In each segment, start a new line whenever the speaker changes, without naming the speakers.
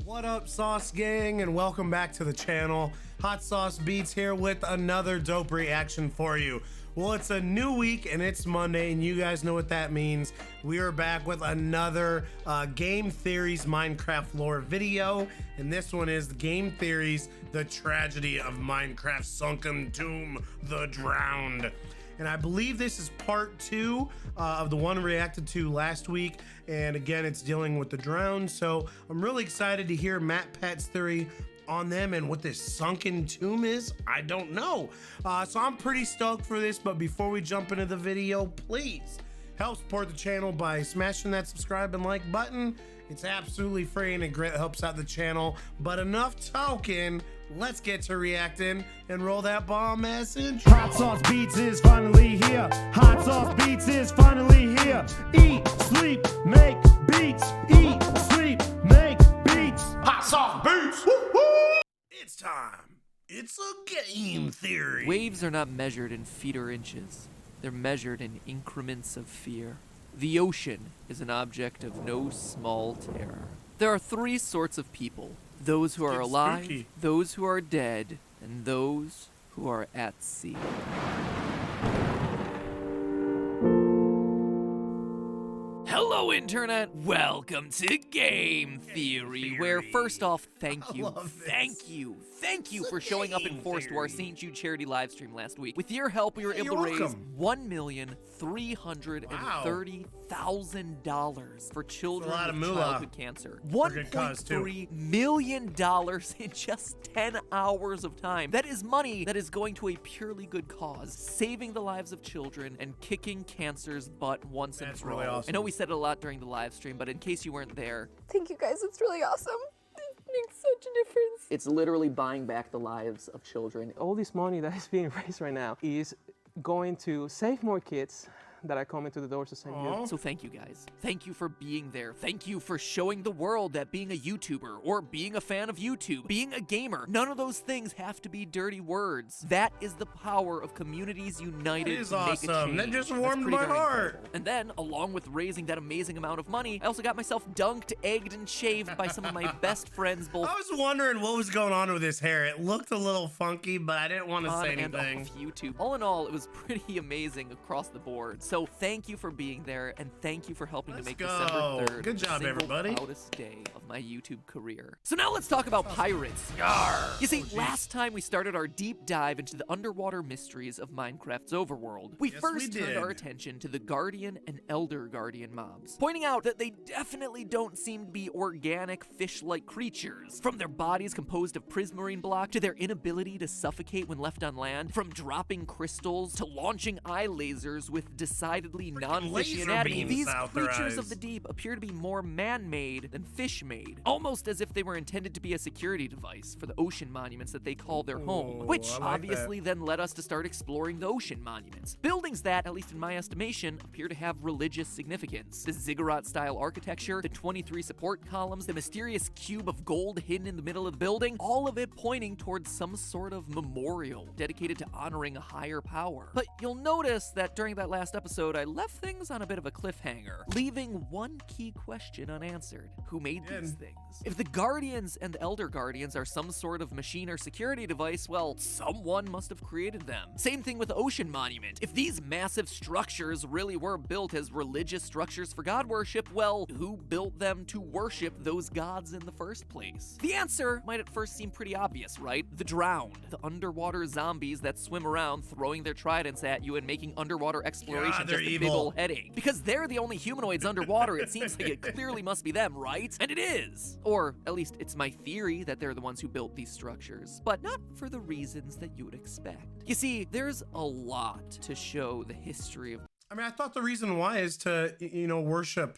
What up, Sauce Gang, and welcome back to the channel. Hot Sauce Beats here with another dope reaction for you. Well, it's a new week and it's Monday, and you guys know what that means. We are back with another Game Theories Minecraft lore video, and this one is Game Theories: The Tragedy of Minecraft's Sunken Tomb, The Drowned. And I believe this is part 2 of the one reacted to last week. And again, it's dealing with the drowned. So I'm really excited to hear Matt Pat's theory on them, and what this sunken tomb is, I don't know. So I'm pretty stoked for this. But before we jump into the video, please help support the channel by smashing that subscribe and like button. It's absolutely free and it greatly helps out the channel. But enough talking, let's get to reacting and roll that bomb ass intro.
Hot Sauce Beats is finally here. Hot Sauce Beats is finally here. Eat, sleep, make beats. Eat, sleep, make beats.
Hot Sauce Beats! Woo-hoo! It's time. It's a game theory.
Waves are not measured in feet or inches. They're measured in increments of fear. The ocean is an object of no small terror. There are 3 sorts of people: those who are alive,
spooky.
those who are dead, and those who are at sea. Hello, Internet! Welcome to Game Theory, where first off, thank you for showing up in force to our St. Jude Charity livestream last week. With your help, we were able to raise $1,330,000 for children with childhood cancer. $1.3 million in just 10 hours of time. That is money that is going to a purely good cause, saving the lives of children and kicking cancer's butt once and for all.
Really awesome.
I know we said it a lot during the live stream, but in case you weren't there,
thank you guys, it's really awesome. It makes such a difference.
it's literally buying back the lives of children.
All this money that is being raised right now is going to save more kids that are coming to the doors to St. Jude.
So thank you guys. Thank you for being there. Thank you for showing the world that being a YouTuber or being a fan of YouTube, being a gamer, none of those things have to be dirty words. That is the power of communities united
That is
to make
awesome.
a change.
That just
That's
warmed
pretty
my
darn
heart.
incredible. And then, along with raising that amazing amount of money, I also got myself dunked, egged, and shaved by some of my best friends, both
I was wondering what was going on with his hair. It looked a little funky, but I didn't want to
on
say
and
anything.
off YouTube. All in all, it was pretty amazing across the board. So thank you for being there, and thank you for helping
Let's
to make
go.
December 3rd
Good job,
the single
everybody.
proudest day of my YouTube career. So now let's talk about pirates. You see, last time we started our deep dive into the underwater mysteries of Minecraft's overworld. We
Yes,
first
we
turned
did.
our attention to the Guardian and Elder Guardian mobs, pointing out that they definitely don't seem to be organic fish-like creatures. From their bodies composed of prismarine block to their inability to suffocate when left on land, from dropping crystals to launching eye lasers with decidedly non-fishy
laser
anatomy,
beams
these
out their
creatures of
eyes.
the deep appear to be more man-made than fish-made, almost as if they were intended to be a security device for the ocean monuments that they call their home,
Ooh,
which
I like
obviously then led us to start exploring the ocean monuments. Buildings that, at least in my estimation, appear to have religious significance. The ziggurat-style architecture, the 23 support columns, the mysterious cube of gold hidden in the middle of the building, all of it pointing towards some sort of memorial dedicated to honoring a higher power. But you'll notice that during that last episode, I left things on a bit of a cliffhanger, leaving one key question unanswered. Who made these things? If the Guardians and the Elder Guardians are some sort of machine or security device, well, someone must have created them. Same thing with the Ocean Monument. If these massive structures really were built as religious structures for god worship, well, who built them to worship those gods in the first place? The answer might at first seem pretty obvious, right? The drowned. The underwater zombies that swim around throwing their tridents at you and making underwater exploration
God, they're
just a big
evil.
ol' headache. Because they're the only humanoids underwater, it seems like it clearly must be them, right? And it is! Or at least it's my theory that they're the ones who built these structures, but not for the reasons that you would expect. You see, there's a lot to show the history of
I mean, I thought the reason why is to, you know, worship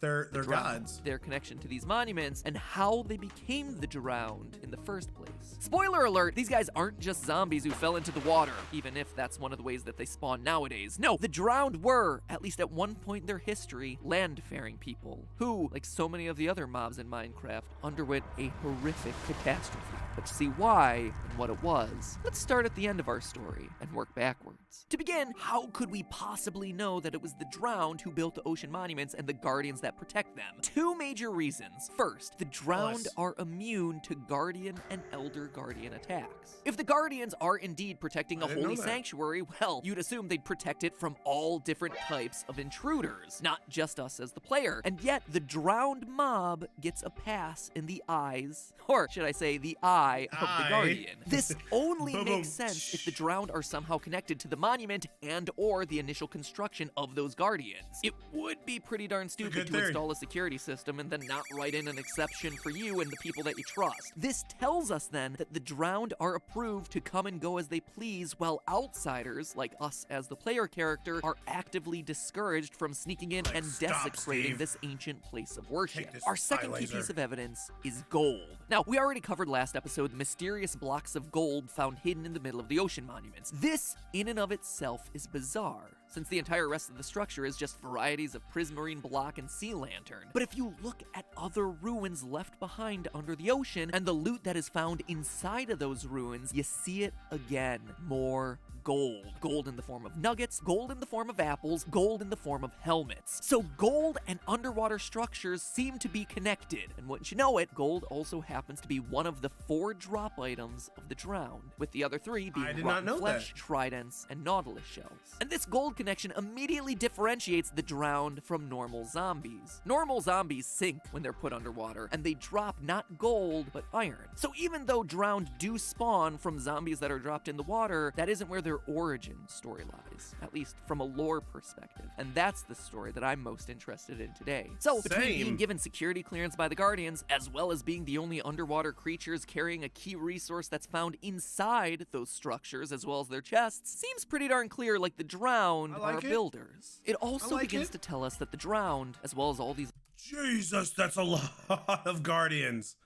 their gods.
their connection to these monuments, and how they became the drowned in the first place. Spoiler alert, these guys aren't just zombies who fell into the water, even if that's one of the ways that they spawn nowadays. No, the drowned were, at least at one point in their history, land-faring people, who, like so many of the other mobs in Minecraft, underwent a horrific catastrophe. But to see why and what it was, let's start at the end of our story and work backwards. To begin, how could we possibly know that it was the drowned who built the ocean monuments and the guardians that protect them? Two major reasons. First, the drowned are immune to guardian and elder guardian attacks. If the guardians are indeed protecting a holy sanctuary, well, you'd assume they'd protect it from all different types of intruders, not just us as the player. And yet, the drowned mob gets a pass in the eyes, or should I say, the eye of the guardian. This only makes sense if the drowned are somehow connected to the monument and or the initial construction of those guardians. It would be pretty darn stupid to install a security system and then not write in an exception for you and the people that you trust. This tells us then that the drowned are approved to come and go as they please, while outsiders, like us as the player character, are actively discouraged from sneaking in and desecrating this ancient place of worship. Our second key piece of evidence is gold. Now, we already covered last episode the mysterious blocks of gold found hidden in the middle of the ocean monuments. This, in and of itself, is bizarre, since the entire rest of the structure is just varieties of prismarine block and sea lantern. But if you look at other ruins left behind under the ocean and the loot that is found inside of those ruins, you see it again. More gold. Gold in the form of nuggets, gold in the form of apples, gold in the form of helmets. So gold and underwater structures seem to be connected, and wouldn't you know it, gold also happens to be one of the 4 drop items of the drowned, with the other 3 being rotten flesh, tridents, and nautilus shells. And this gold connection immediately differentiates the drowned from normal zombies. Normal zombies sink when they're put underwater, and they drop not gold, but iron. So even though drowned do spawn from zombies that are dropped in the water, that isn't where their origin story lies, at least from a lore perspective. And that's the story that I'm most interested in today. So, between being given security clearance by the Guardians, as well as being the only underwater creatures carrying a key resource that's found inside those structures, as well as their chests, seems pretty darn clear like the drowned are builders. It also begins to tell us that the drowned, as well as all these—
Jesus, that's a lot of Guardians.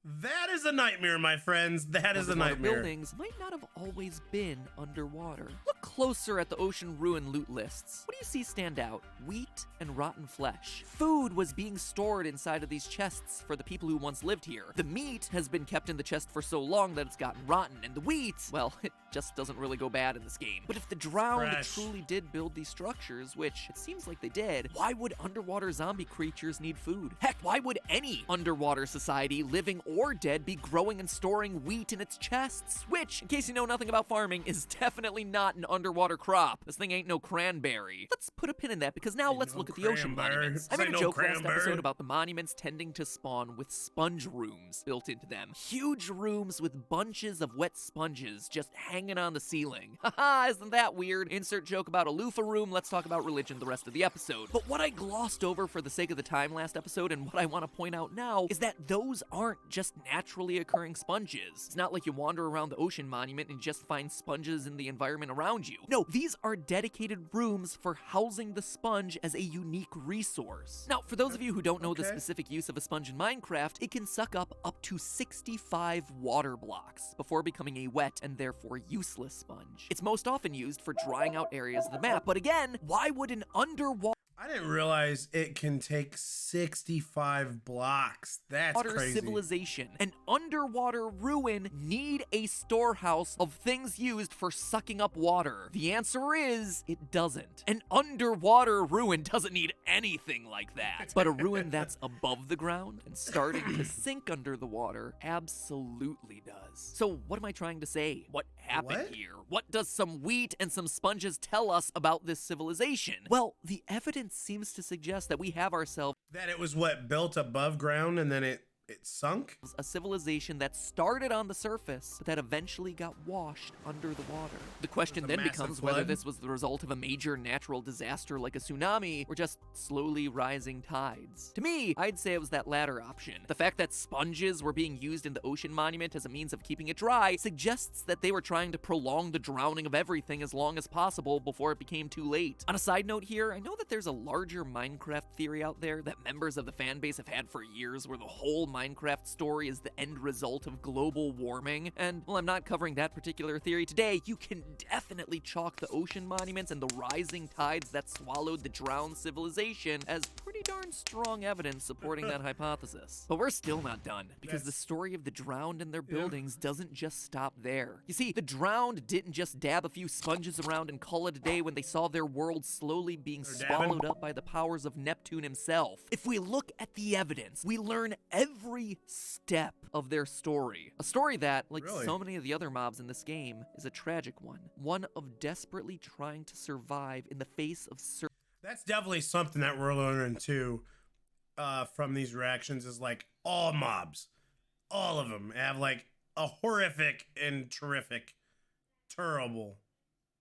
That is a nightmare, my friends. That is a nightmare.
Buildings might not have always been underwater. Look closer at the ocean ruin loot lists. What do you see stand out? Wheat and rotten flesh. Food was being stored inside of these chests for the people who once lived here. The meat has been kept in the chest for so long that it's gotten rotten, and the wheat, well, it just doesn't really go bad in this game. But if the drowned truly did build these structures, which it seems like they did, why would underwater zombie creatures need food? Heck, why would any underwater society, living or dead, be growing and storing wheat in its chests? Which, in case you know nothing about farming, is definitely not an underwater crop. This thing ain't no cranberry. Let's put a pin in that, because now let's look at the ocean monuments. I made a joke last episode about the monuments tending to spawn with sponge rooms built into them. Huge rooms with bunches of wet sponges just hanging on the ceiling. Haha, isn't that weird? Insert joke about a loofah room, let's talk about religion the rest of the episode. But what I glossed over for the sake of the time last episode, and what I want to point out now, is that those aren't just naturally occurring sponges. It's not like you wander around the ocean monument and just find sponges in the environment around you. No, these are dedicated rooms for housing the sponge as a unique resource. Now, for those of you who don't know the specific use of a sponge in Minecraft, it can suck up to 65 water blocks before becoming a wet and therefore useless sponge. It's most often used for drying out areas of the map, but again, why would an underwater—
I didn't realize it can take 65 blocks. That's crazy.
Civilization, an underwater ruin, need a storehouse of things used for sucking up water? The answer is, it doesn't. An underwater ruin doesn't need anything like that. But a ruin that's above the ground and starting to sink under the water absolutely does. So what am I trying to say? What happened here? What does some wheat and some sponges tell us about this civilization? Well, the evidence seems to suggest that we have ourselves—
that it was built above ground and then it sunk?
A civilization that started on the surface, but that eventually got washed under the water. The question then becomes whether this was the result of a major natural disaster like a tsunami, or just slowly rising tides. To me, I'd say it was that latter option. The fact that sponges were being used in the ocean monument as a means of keeping it dry suggests that they were trying to prolong the drowning of everything as long as possible before it became too late. On a side note here, I know that there's a larger Minecraft theory out there that members of the fan base have had for years, where the whole Minecraft story is the end result of global warming. And while I'm not covering that particular theory today, you can definitely chalk the ocean monuments and the rising tides that swallowed the drowned civilization as pretty darn strong evidence supporting that hypothesis. But we're still not done, because the story of the drowned and their buildings doesn't just stop there. You see, the drowned didn't just dab a few sponges around and call it a day when they saw their world slowly being swallowed up by the powers of Neptune himself. If we look at the evidence, we learn every step of their story. A story that, like so many of the other mobs in this game, is a tragic one. One of desperately trying to survive in the face of
That's definitely something that we're learning too from these reactions, is like all mobs, all of them have like a horrific and terrible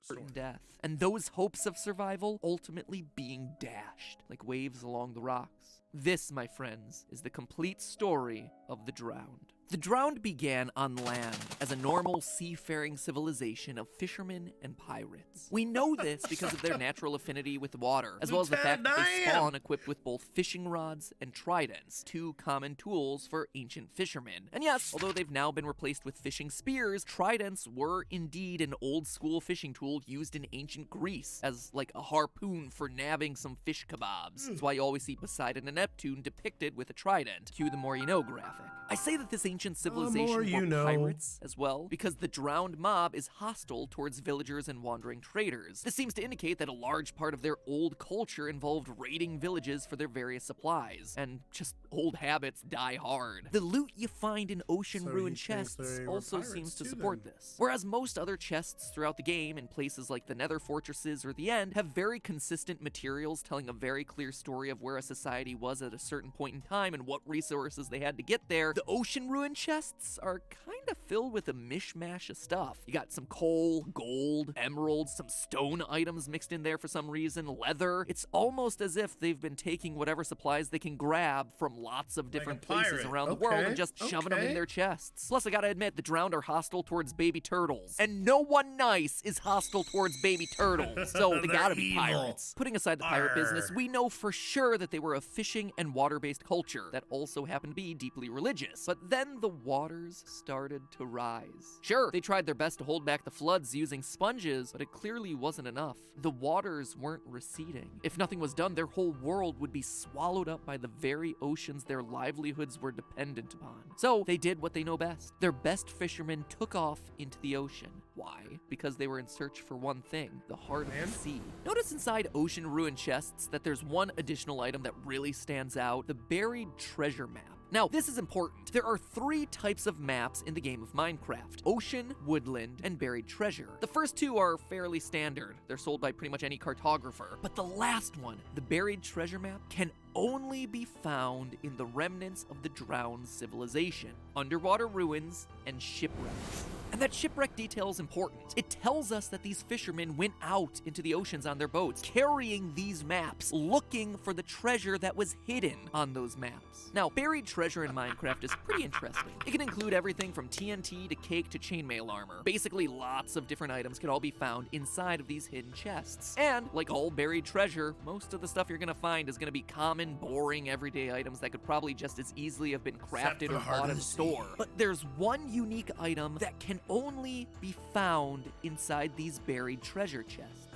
certain death, and those hopes of survival ultimately being dashed like waves along the rocks. This, my friends, is the complete story of the drowned. The drowned began on land as a normal seafaring civilization of fishermen and pirates. We know this because of their natural affinity with water, as well as the fact that they spawn equipped with both fishing rods and tridents, two common tools for ancient fishermen. And yes, although they've now been replaced with fishing spears, tridents were indeed an old-school fishing tool used in ancient Greece as like a harpoon for nabbing some fish kebabs. That's why you always see Poseidon and Neptune depicted with a trident. Cue the more you know graphic. I say that this ancient civilization were pirates as well, because the drowned mob is hostile towards villagers and wandering traders. This seems to indicate that a large part of their old culture involved raiding villages for their various supplies, and just old habits die hard. The loot you find in ocean ruined chests also seems to support this. Whereas most other chests throughout the game in places like the Nether Fortresses or the End have very consistent materials telling a very clear story of where a society was at a certain point in time and what resources they had to get there, the ocean ruined chests are kind of filled with a mishmash of stuff. You got some coal, gold, emeralds, some stone items mixed in there for some reason, leather. It's almost as if they've been taking whatever supplies they can grab from lots of different places around the world and just shoving them in their chests. Plus, I gotta admit, the drowned are hostile towards baby turtles. And no one nice is hostile towards baby turtles, so they gotta be pirates. Putting aside the pirate business, we know for sure that they were a fishing and water-based culture that also happened to be deeply religious. But then the waters started to rise. Sure, they tried their best to hold back the floods using sponges, but it clearly wasn't enough. The waters weren't receding. If nothing was done, their whole world would be swallowed up by the very oceans their livelihoods were dependent upon. So they did what they know best. Their best fishermen took off into the ocean. Why? Because they were in search for one thing, the heart of the sea. Notice inside ocean ruin chests that there's one additional item that really stands out, the buried treasure map. Now, this is important. There are 3 types of maps in the game of Minecraft: ocean, woodland, and buried treasure. The first 2 are fairly standard. They're sold by pretty much any cartographer. But the last one, the buried treasure map, can only be found in the remnants of the drowned civilization, underwater ruins, and shipwrecks. And that shipwreck detail is important. It tells us that these fishermen went out into the oceans on their boats, carrying these maps, looking for the treasure that was hidden on those maps. Now, buried treasure in Minecraft is pretty interesting. It can include everything from TNT to cake to chainmail armor. Basically, lots of different items can all be found inside of these hidden chests. And, like all buried treasure, most of the stuff you're gonna find is gonna be common, boring, everyday items that could probably just as easily have been crafted or bought at a store. But there's one unique item that can only be found inside these buried treasure chests: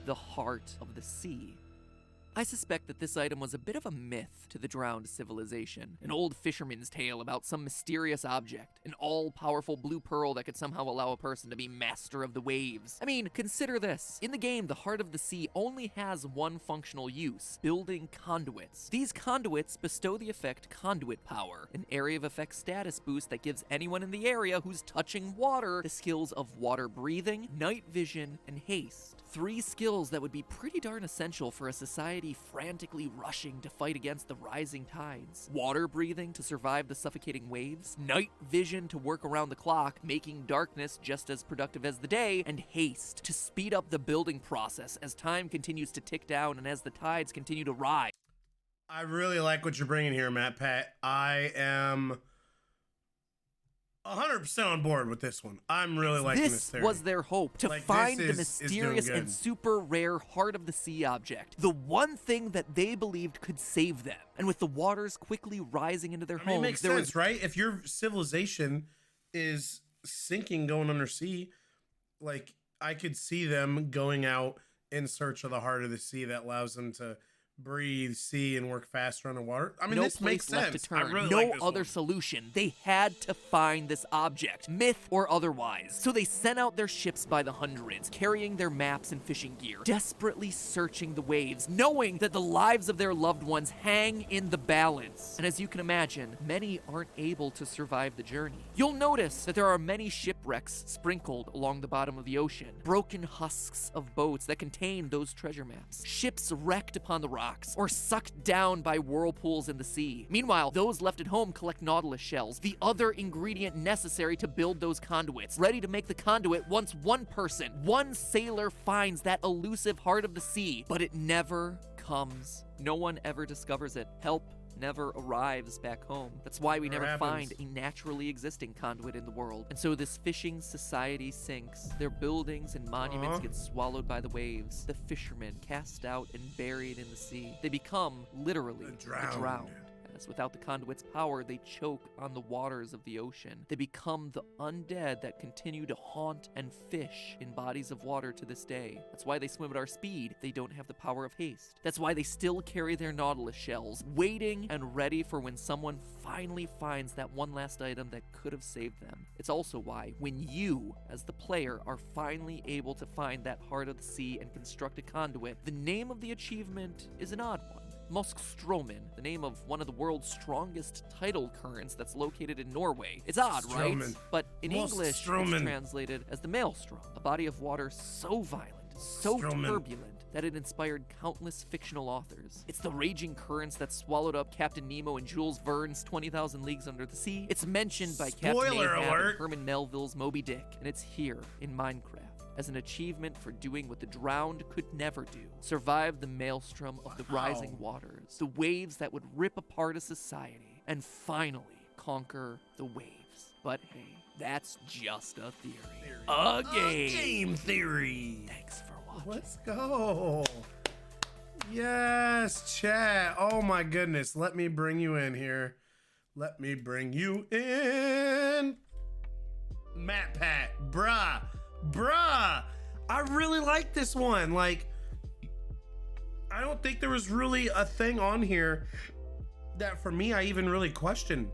the heart of the sea. I suspect that this item was a bit of a myth to the drowned civilization, an old fisherman's tale about some mysterious object, an all-powerful blue pearl that could somehow allow a person to be master of the waves. I mean, consider this. In the game, the heart of the sea only has one functional use: building conduits. These conduits bestow the effect Conduit Power, an area of effect status boost that gives anyone in the area who's touching water the skills of water breathing, night vision, and haste. 3 skills that would be pretty darn essential for a society frantically rushing to fight against the rising tides. Water breathing to survive the suffocating waves, night vision to work around the clock, making darkness just as productive as the day, and haste to speed up the building process as time continues to tick down and as the tides continue to rise.
I really like what you're bringing here, Matt Pat. I am 100% on board with this one. I'm really liking this
This
theory.
was their hope, to
Like,
find the
this is doing
mysterious and
good.
super rare heart of the sea object, the one thing that they believed could save them. And with the waters quickly rising into their
I mean, it
homes,
makes
there
sense,
was
right? If your civilization is sinking, going undersea, like, I could see them going out in search of the heart of the sea that allows them to breathe, see, and work faster underwater. I mean,
no
this
place
makes
left
sense.
to turn,
I really
no
like this
other
one.
solution. They had to find this object, myth or otherwise. So they sent out their ships by the hundreds, carrying their maps and fishing gear, desperately searching the waves, knowing that the lives of their loved ones hang in the balance. And as you can imagine, many aren't able to survive the journey. You'll notice that there are many shipwrecks sprinkled along the bottom of the ocean, broken husks of boats that contain those treasure maps, ships wrecked upon the rocks, or sucked down by whirlpools in the sea. Meanwhile, those left at home collect nautilus shells, the other ingredient necessary to build those conduits, ready to make the conduit once one person, one sailor finds that elusive heart of the sea, but it never comes. No one ever discovers it. Help never arrives back home. That's why we never find a naturally existing conduit in the world. And so this fishing society sinks. Their buildings and monuments get swallowed by the waves. The fishermen cast out and buried in the sea. They become literally drowned. As without the conduit's power, they choke on the waters of the ocean. They become the undead that continue to haunt and fish in bodies of water to this day. That's why they swim at our speed. They don't have the power of haste. That's why they still carry their nautilus shells, waiting and ready for when someone finally finds that one last item that could have saved them. It's also why, when you, as the player, are finally able to find that heart of the sea and construct a conduit, the name of the achievement is an odd one. Muskströmmen, the name of one of the world's strongest tidal currents that's located in Norway. It's odd, right? But in English, it's translated as the Maelstrom, a body of water so violent, so turbulent, that it inspired countless fictional authors. It's the raging currents that swallowed up Captain Nemo in Jules Verne's 20,000 Leagues Under the Sea. It's mentioned by Captain Ahab in Herman Melville's Moby Dick, and it's here in Minecraft as an achievement for doing what the drowned could never do: survive the maelstrom of the rising waters, the waves that would rip apart a society, and finally conquer the waves. But hey, that's just a theory. A game
theory.
Thanks for watching.
Let's go. Yes, chat. Oh my goodness. Let me bring you in here. Let me bring you in. Matt Pat, bruh. I really like this one. Like, I don't think there was really a thing on here that for me I even really questioned.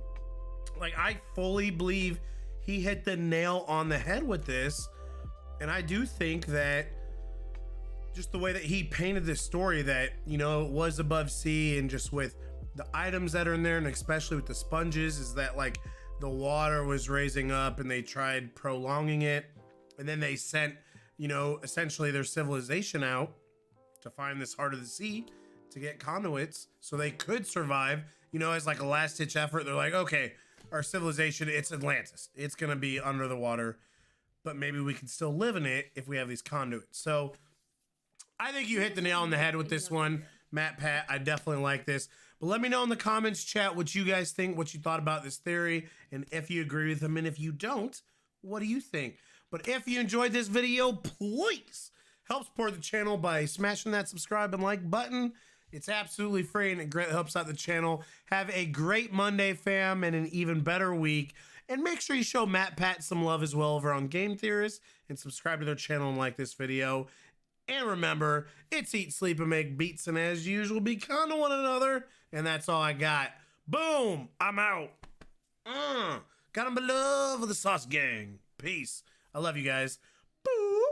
Like, I fully believe he hit the nail on the head with this. And I do think that just the way that he painted this story, that, you know, it was above sea, and just with the items that are in there, and especially with the sponges, is that like the water was raising up and they tried prolonging it. And then they sent, you know, essentially their civilization out to find this heart of the sea to get conduits so they could survive, you know, as like a last ditch effort. They're like, okay, our civilization, it's Atlantis. It's going to be under the water, but maybe we can still live in it if we have these conduits. So I think you hit the nail on the head with this one, Matt Pat. I definitely like this. But let me know in the comments, chat, what you guys think, what you thought about this theory, and if you agree with them. And if you don't, what do you think? But if you enjoyed this video, please help support the channel by smashing that subscribe and like button. It's absolutely free and it greatly helps out the channel. Have a great Monday, fam, and an even better week. And make sure you show Matt Pat some love as well over on Game Theorist, and subscribe to their channel and like this video. And remember, it's eat, sleep, and make beats, and as usual, be kind to one another. And that's all I got. Boom! I'm out. Got him below for the sauce gang. Peace. I love you guys. Boo!